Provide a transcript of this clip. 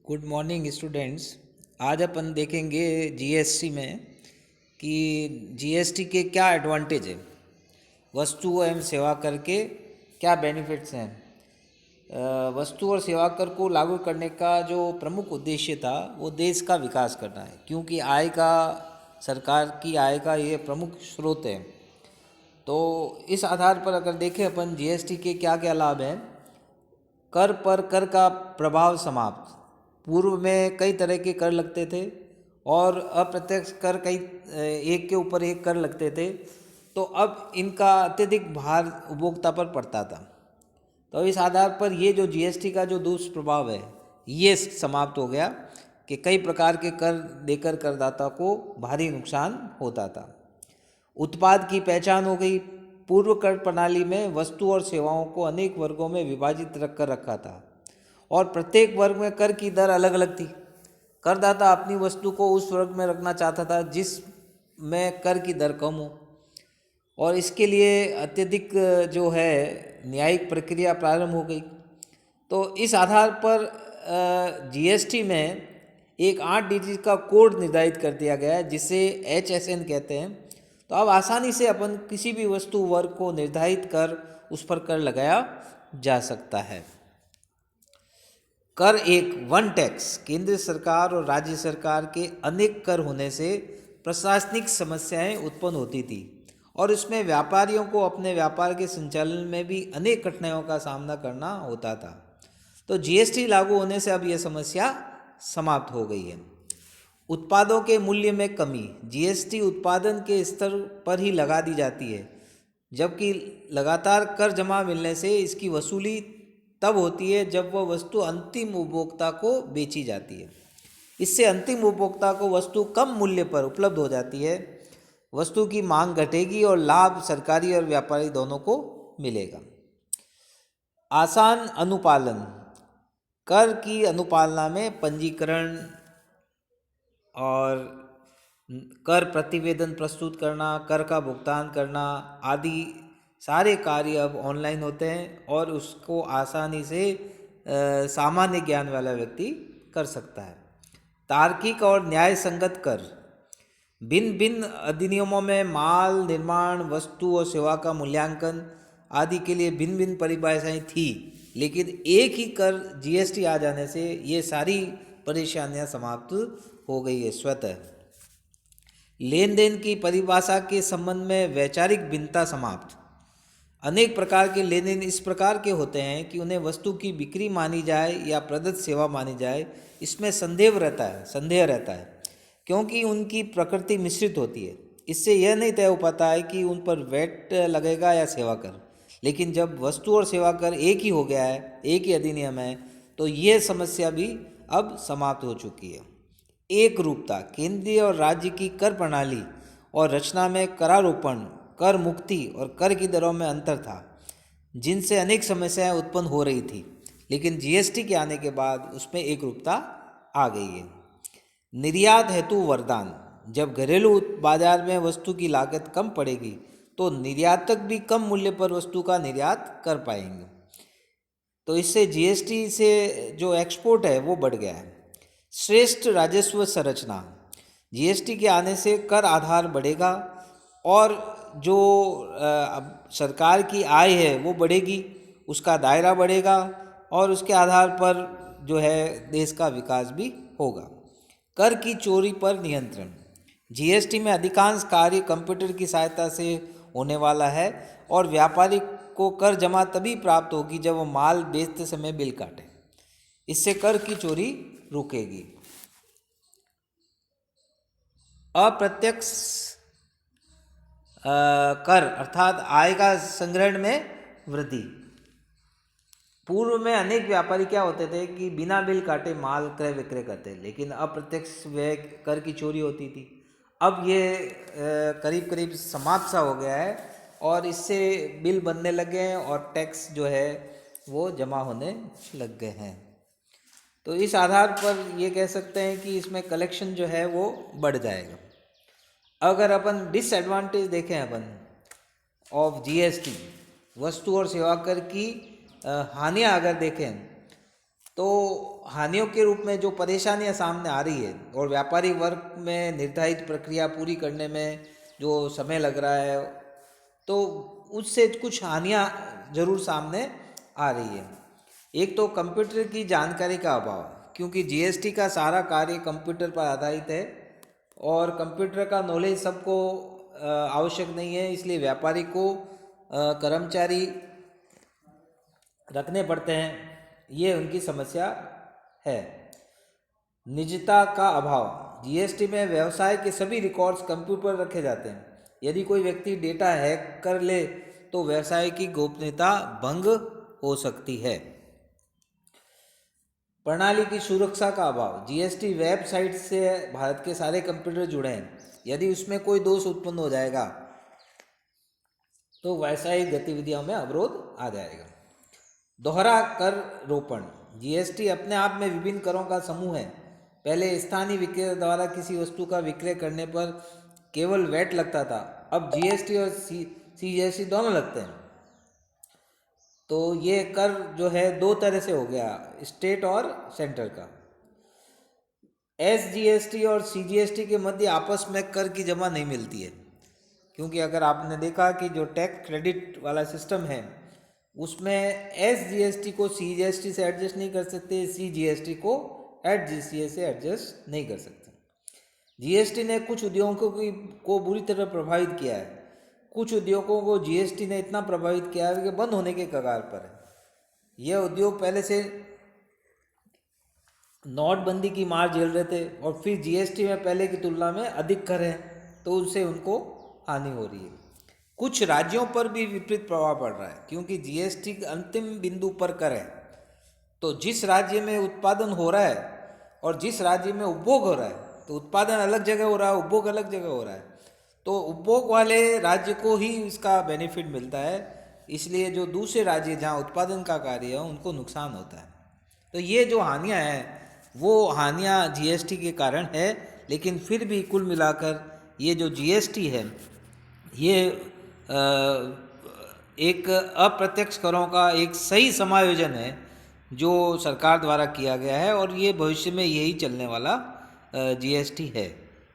Good morning students. आज अपन देखेंगे GST में कि जीएसटी के क्या एडवांटेज है, वस्तु एवं सेवा कर के क्या बेनिफिट्स हैं। वस्तु और सेवा कर को लागू करने का जो प्रमुख उद्देश्य था वो देश का विकास करना है, क्योंकि आय का सरकार की आय का ये प्रमुख स्रोत है। तो इस आधार पर अगर देखें अपन जीएसटी के क्या क्या लाभ हैं। कर पर कर का प्रभाव समाप्त। पूर्व में कई तरह के कर लगते थे और अप्रत्यक्ष कर कई एक के ऊपर एक कर लगते थे, तो अब इनका अत्यधिक भार उपभोक्ता पर पड़ता था। तो इस आधार पर ये जो जीएसटी का जो दुष्प्रभाव है ये समाप्त हो गया कि कई प्रकार के कर देकर करदाता को भारी नुकसान होता था। उत्पाद की पहचान हो गई। पूर्व कर प्रणाली में वस्तु और सेवाओं को अनेक वर्गों में विभाजित रख कर रखा था और प्रत्येक वर्ग में कर की दर अलग अलग थी। करदाता अपनी वस्तु को उस वर्ग में रखना चाहता था जिसमें कर की दर कम हो, और इसके लिए अत्यधिक जो है न्यायिक प्रक्रिया प्रारंभ हो गई। तो इस आधार पर जीएसटी में एक 8 डिजिट का कोड निर्धारित कर दिया गया है जिसे HSN कहते हैं। तो अब आसानी से अपन किसी भी वस्तु वर्ग को निर्धारित कर उस पर कर लगाया जा सकता है। कर एक वन टैक्स केंद्र सरकार और राज्य सरकार के अनेक कर होने से प्रशासनिक समस्याएं उत्पन्न होती थी और इसमें व्यापारियों को अपने व्यापार के संचालन में भी अनेक कठिनाइयों का सामना करना होता था। तो जीएसटी लागू होने से अब यह समस्या समाप्त हो गई है। उत्पादों के मूल्य में कमी। जीएसटी उत्पादन के स्तर पर ही लगा दी जाती है, जबकि लगातार कर जमा मिलने से इसकी वसूली तब होती है जब वह वस्तु अंतिम उपभोक्ता को बेची जाती है। इससे अंतिम उपभोक्ता को वस्तु कम मूल्य पर उपलब्ध हो जाती है, वस्तु की मांग घटेगी और लाभ सरकारी और व्यापारी दोनों को मिलेगा। आसान अनुपालन। कर की अनुपालना में पंजीकरण और कर प्रतिवेदन प्रस्तुत करना, कर का भुगतान करना आदि सारे कार्य अब ऑनलाइन होते हैं और उसको आसानी से सामान्य ज्ञान वाला व्यक्ति कर सकता है। तार्किक और न्याय संगत कर। भिन्न भिन्न अधिनियमों में माल निर्माण, वस्तु और सेवा का मूल्यांकन आदि के लिए भिन्न भिन्न परिभाषाएं थी, लेकिन एक ही कर जीएसटी आ जाने से ये सारी परेशानियां समाप्त हो गई है स्वतः। लेन देन की परिभाषा के संबंध में वैचारिक भिन्नता समाप्त। अनेक प्रकार के लेन देन इस प्रकार के होते हैं कि उन्हें वस्तु की बिक्री मानी जाए या प्रदत्त सेवा मानी जाए, इसमें संदेह रहता है क्योंकि उनकी प्रकृति मिश्रित होती है। इससे यह नहीं तय हो पाता है कि उन पर वैट लगेगा या सेवा कर। लेकिन जब वस्तु और सेवा कर एक ही हो गया है, एक ही अधिनियम है, तो यह समस्या भी अब समाप्त हो चुकी है। एक रूपता। केंद्रीय और राज्य की कर प्रणाली और रचना में करारोपण, कर मुक्ति और कर की दरों में अंतर था, जिनसे अनेक समस्याएं उत्पन्न हो रही थी, लेकिन जीएसटी के आने के बाद उसमें एक रूपता आ गई है। निर्यात हेतु वरदान। जब घरेलू बाजार में वस्तु की लागत कम पड़ेगी तो निर्यातक भी कम मूल्य पर वस्तु का निर्यात कर पाएंगे। तो इससे जीएसटी से जो एक्सपोर्ट है वो बढ़ गया है। श्रेष्ठ राजस्व संरचना। जीएसटी के आने से कर आधार बढ़ेगा और जो सरकार की आय है वो बढ़ेगी, उसका दायरा बढ़ेगा और उसके आधार पर जो है देश का विकास भी होगा। कर की चोरी पर नियंत्रण। जीएसटी में अधिकांश कार्य कंप्यूटर की सहायता से होने वाला है और व्यापारी को कर जमा तभी प्राप्त होगी जब वो माल बेचते समय बिल काटे। इससे कर की चोरी रुकेगी। अप्रत्यक्ष कर अर्थात आय का संग्रहण में वृद्धि। पूर्व में अनेक व्यापारी क्या होते थे कि बिना बिल काटे माल क्रय विक्रय करते, लेकिन अप्रत्यक्ष व्यय कर की चोरी होती थी। अब ये करीब करीब समाप्त सा हो गया है और इससे बिल बनने लगे हैं और टैक्स जो है वो जमा होने लग गए हैं। तो इस आधार पर ये कह सकते हैं कि इसमें कलेक्शन जो है वो बढ़ जाएगा। अगर अपन डिसएडवांटेज देखें अपन ऑफ जीएसटी, वस्तु और सेवा कर की हानियाँ अगर देखें तो हानियों के रूप में जो परेशानियां सामने आ रही है और व्यापारी वर्ग में निर्धारित प्रक्रिया पूरी करने में जो समय लग रहा है, तो उससे कुछ हानियां जरूर सामने आ रही है। एक तो कंप्यूटर की जानकारी का अभाव, क्योंकि जीएसटी का सारा कार्य कंप्यूटर पर आधारित है और कंप्यूटर का नॉलेज सबको आवश्यक नहीं है, इसलिए व्यापारी को कर्मचारी रखने पड़ते हैं, ये उनकी समस्या है। निजता का अभाव, जीएसटी में व्यवसाय के सभी रिकॉर्ड्स कंप्यूटर पर रखे जाते हैं। यदि कोई व्यक्ति डेटा हैक कर ले तो व्यवसाय की गोपनीयता भंग हो सकती है। प्रणाली की सुरक्षा का अभाव, जीएसटी वेबसाइट से भारत के सारे कंप्यूटर जुड़े हैं, यदि उसमें कोई दोष उत्पन्न हो जाएगा तो व्यावसायिक गतिविधियों में अवरोध आ जाएगा। दोहरा कर रोपण, जीएसटी अपने आप में विभिन्न करों का समूह है। पहले स्थानीय विक्रेता द्वारा किसी वस्तु का विक्रय करने पर केवल वैट लगता था, अब जीएसटी और सीजीएसटी दोनों लगते हैं। तो ये कर जो है दो तरह से हो गया, स्टेट और सेंट्रल का। एसजीएसटी और सीजीएसटी के मध्य आपस में कर की जमा नहीं मिलती है, क्योंकि अगर आपने देखा कि जो टैक्स क्रेडिट वाला सिस्टम है उसमें एसजीएसटी को सीजीएसटी से एडजस्ट नहीं कर सकते, सीजीएसटी को एसजीएसटी से एडजस्ट नहीं कर सकते। जीएसटी ने कुछ उद्योगों को बुरी तरह प्रभावित किया है। कुछ उद्योगों को जीएसटी ने इतना प्रभावित किया है कि बंद होने के कगार पर है। यह उद्योग पहले से नोटबंदी की मार झेल रहे थे और फिर जीएसटी में पहले की तुलना में अधिक कर है, तो उससे उनको हानि हो रही है। कुछ राज्यों पर भी विपरीत प्रभाव पड़ रहा है, क्योंकि जीएसटी अंतिम बिंदु पर कर है। तो जिस राज्य में उत्पादन हो रहा है और जिस राज्य में उपभोग हो रहा है, तो उत्पादन अलग जगह हो रहा है, उपभोग अलग जगह हो रहा है, तो उपभोग वाले राज्य को ही इसका बेनिफिट मिलता है, इसलिए जो दूसरे राज्य जहाँ उत्पादन का कार्य है उनको नुकसान होता है। तो ये जो हानियाँ हैं वो हानियाँ जीएसटी के कारण है, लेकिन फिर भी कुल मिलाकर ये जो जीएसटी है ये एक अप्रत्यक्ष करों का एक सही समायोजन है जो सरकार द्वारा किया गया है, और ये भविष्य में यही चलने वाला जीएसटी है।